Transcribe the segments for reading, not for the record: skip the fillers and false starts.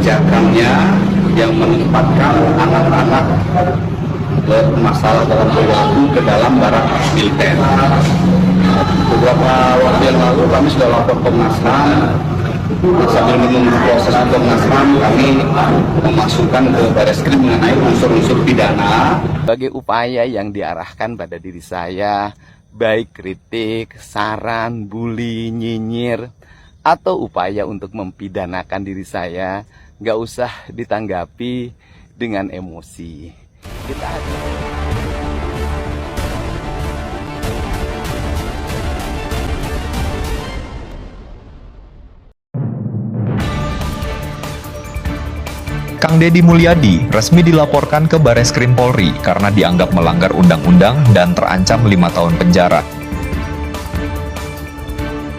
kebijakannya yang menempatkan anak-anak bermasalah dalam perilaku ke dalam barak militer. Beberapa waktu yang lalu kami sudah lapor Komnas HAM. Sambil menunggu proses Komnas HAM, kami memasukkan ke Bareskrim mengenai unsur-unsur pidana. Sebagai upaya yang diarahkan pada diri saya, baik kritik, saran, bully, nyinyir, atau upaya untuk mempidanakan diri saya, nggak usah ditanggapi dengan emosi. Kita Kang Deddy Mulyadi resmi dilaporkan ke Bareskrim Polri karena dianggap melanggar undang-undang dan terancam 5 tahun penjara.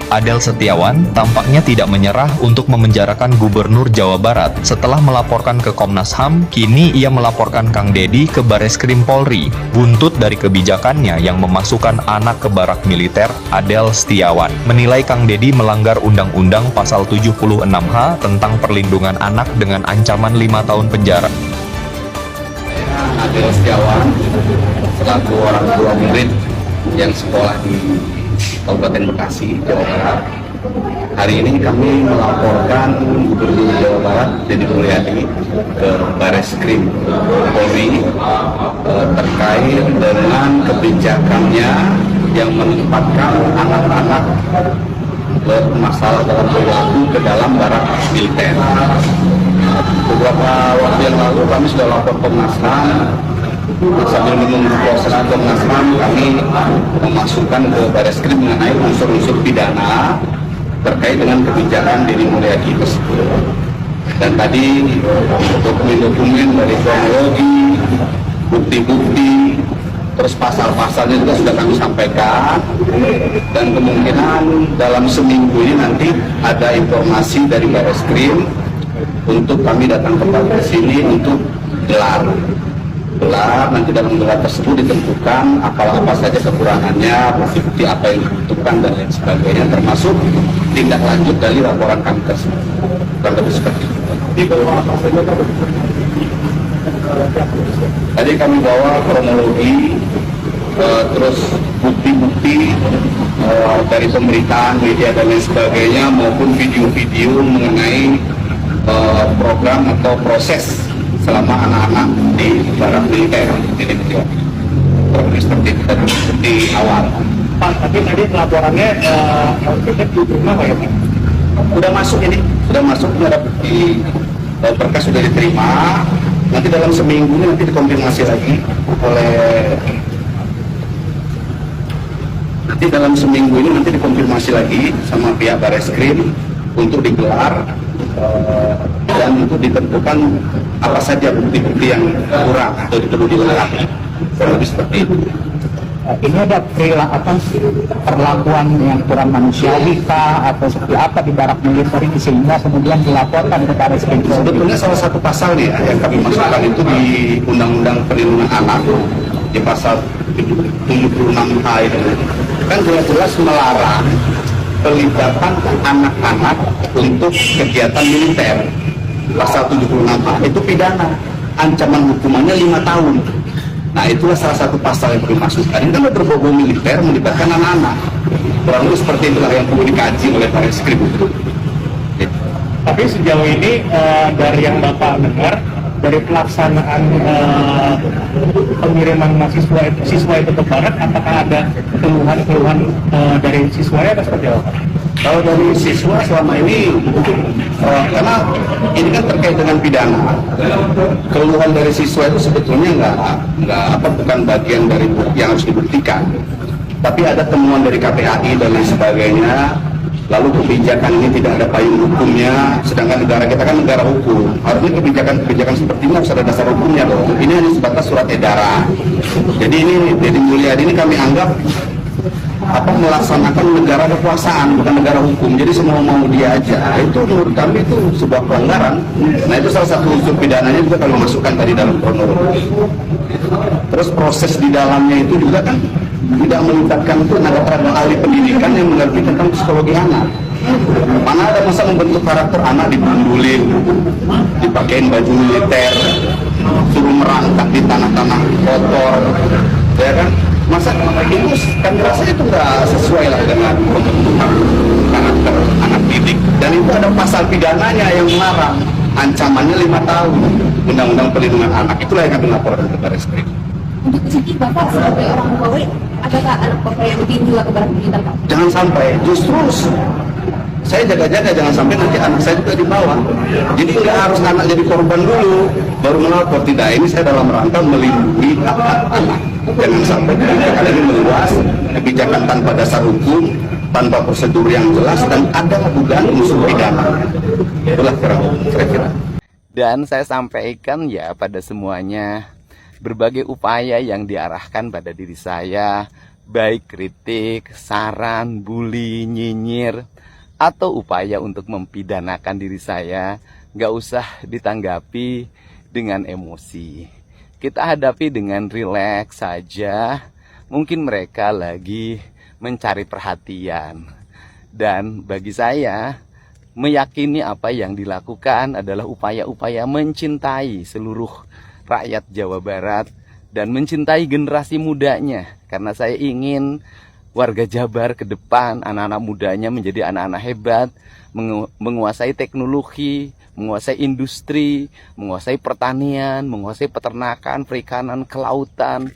Adel Setiawan tampaknya tidak menyerah untuk memenjarakan Gubernur Jawa Barat. Setelah melaporkan ke Komnas HAM, kini ia melaporkan Kang Deddy ke Bareskrim Polri. Buntut dari kebijakannya yang memasukkan anak ke barak militer, Adel Setiawan menilai Kang Deddy melanggar Undang-Undang Pasal 76H tentang perlindungan anak dengan ancaman 5 tahun penjara. Adel Setiawan selaku orang tua murid yang sekolah di Kabupaten Bekasi, Jawa Barat. Hari ini kami melaporkan Gubernur Jawa Barat Deddy Mulyadi ke Bareskrim Polri terkait dengan kebijakannya yang menempatkan anak-anak bermasalah dalam perilaku ke dalam barak militer. Beberapa waktu yang lalu kami sudah lapor Komnas HAM. Sambil menunggu proses Komnas HAM, kami memasukkan ke Bareskrim mengenai unsur-unsur pidana terkait dengan kebijakan Deddy Mulyadi tersebut. Dan tadi dokumen-dokumen dari kronologi, bukti-bukti, terus pasal-pasalnya juga sudah kami sampaikan. Dan kemungkinan dalam seminggu ini nanti ada informasi dari Bareskrim untuk kami datang kembali ke sini untuk gelar. Nanti dalam gelar tersebut ditentukan apa saja kekurangannya, bukti apa yang dibutuhkan dan lain sebagainya, termasuk tindak lanjut dari laporan kami tersebut. Lebih seperti itu. Tadi kami bawa kronologi, terus bukti-bukti dari pemberitaan media dan lain sebagainya, maupun video-video mengenai program atau proses selama anak-anak di barak militer ini seperti itu di awal. Pak, tapi tadi laporannya diterima Pak ya Pak? Sudah masuk ini, sudah masuk, ada bukti, berkas sudah diterima. Nanti dalam seminggu ini nanti dikonfirmasi lagi oleh sama pihak Bareskrim untuk digelar dan untuk ditentukan apa saja bukti-bukti yang kurang atau perlu dilengkapi. Lebih seperti itu. Ini ada perlakuan yang kurang manusiawi kah atau seperti apa di barak militer ini sehingga kemudian dilaporkan ke Bareskrim? Sebetulnya salah satu pasal nih yang kami masukkan itu di Undang-Undang Perlindungan Anak di pasal 76H itu kan jelas-jelas melarang pelibatan anak-anak untuk kegiatan militer. Pasal 76H itu pidana, ancaman hukumannya 5 tahun. Nah, itulah salah satu pasal yang kami masukkan. Ini kan berbau militer melibatkan anak-anak. Kurang lebih seperti itulah yang perlu dikaji oleh Bareskrim. Tapi sejauh ini dari yang Bapak dengar, dari pelaksanaan pengiriman siswa itu ke barat, apakah ada keluhan-keluhan dari siswanya atau seperti apa? Kalau dari siswa selama ini, karena ini kan terkait dengan pidana, keluhan dari siswa itu sebetulnya bukan bagian dari bukti yang harus dibuktikan. Tapi ada temuan dari KPAI dan lain sebagainya. Lalu kebijakan ini tidak ada payung hukumnya, sedangkan negara kita kan negara hukum. Harusnya kebijakan seperti ini harus ada dasar hukumnya dong. Ini hanya sebatas surat edaran. Jadi ini Deddy Mulyadi ini kami anggap melaksanakan negara kekuasaan, bukan negara hukum. Jadi semua mau dia aja. Itu menurut kami itu sebuah pelanggaran. Nah, itu salah satu unsur pidananya juga kami masukkan tadi dalam kronologi. Terus proses di dalamnya itu juga kan tidak melibatkan tenaga ahli pendidikan yang mengerti tentang psikologi anak. Mana ada masa membentuk karakter anak dibandulin, dipakein baju militer, suruh merangkak di tanah-tanah kotor, ya kan? Masa itu kan rasanya itu nggak sesuai lah dengan pembentukan karakter anak didik. Dan itu ada pasal pidananya yang melarang, ancamannya 5 tahun. Undang-Undang Perlindungan Anak, itulah yang kami laporkan ke Barreskrim. Untuk di sini Bapak sebagai orang pegawai, adakah anak Bapak yang ditinju atau barang digital Pak? Jangan sampai, justru saya jaga-jaga jangan sampai nanti anak saya juga dibawa. Jadi nggak harus anak jadi korban dulu baru melapor. Tidak, ini saya dalam rangka melindungi hak-hak anak. Jangan sampai kebijakan ini meluas, kebijakan tanpa dasar hukum, tanpa prosedur yang jelas, dan ada dugaan unsur pidana. Itulah kira-kira. Dan saya sampaikan ya pada semuanya, berbagai upaya yang diarahkan pada diri saya, baik kritik, saran, bully, nyinyir, atau upaya untuk mempidanakan diri saya, nggak usah ditanggapi dengan emosi. Kita hadapi dengan rileks saja. Mungkin mereka lagi mencari perhatian. Dan bagi saya, meyakini apa yang dilakukan adalah upaya-upaya mencintai seluruh rakyat Jawa Barat dan mencintai generasi mudanya. Karena saya ingin warga Jabar ke depan, anak-anak mudanya menjadi anak-anak hebat, menguasai teknologi, menguasai industri, menguasai pertanian, menguasai peternakan, perikanan, kelautan,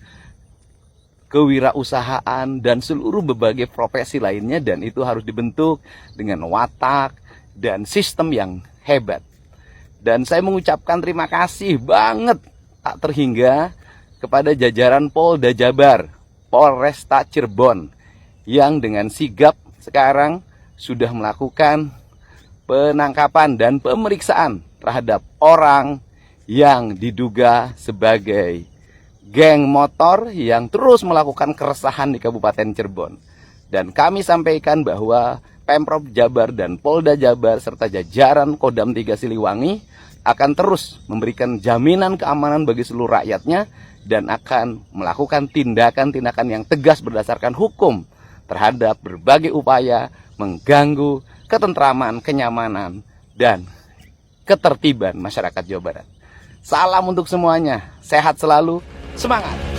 kewirausahaan, dan seluruh berbagai profesi lainnya. Dan itu harus dibentuk dengan watak dan sistem yang hebat. Dan saya mengucapkan terima kasih banget tak terhingga kepada jajaran Polda Jabar, Polresta Cirebon, yang dengan sigap sekarang sudah melakukan penangkapan dan pemeriksaan terhadap orang yang diduga sebagai geng motor yang terus melakukan keresahan di Kabupaten Cirebon. Dan kami sampaikan bahwa Pemprov Jabar dan Polda Jabar serta jajaran Kodam 3 Siliwangi akan terus memberikan jaminan keamanan bagi seluruh rakyatnya dan akan melakukan tindakan-tindakan yang tegas berdasarkan hukum terhadap berbagai upaya mengganggu ketentraman, kenyamanan, dan ketertiban masyarakat Jawa Barat. Salam untuk semuanya, sehat selalu, semangat!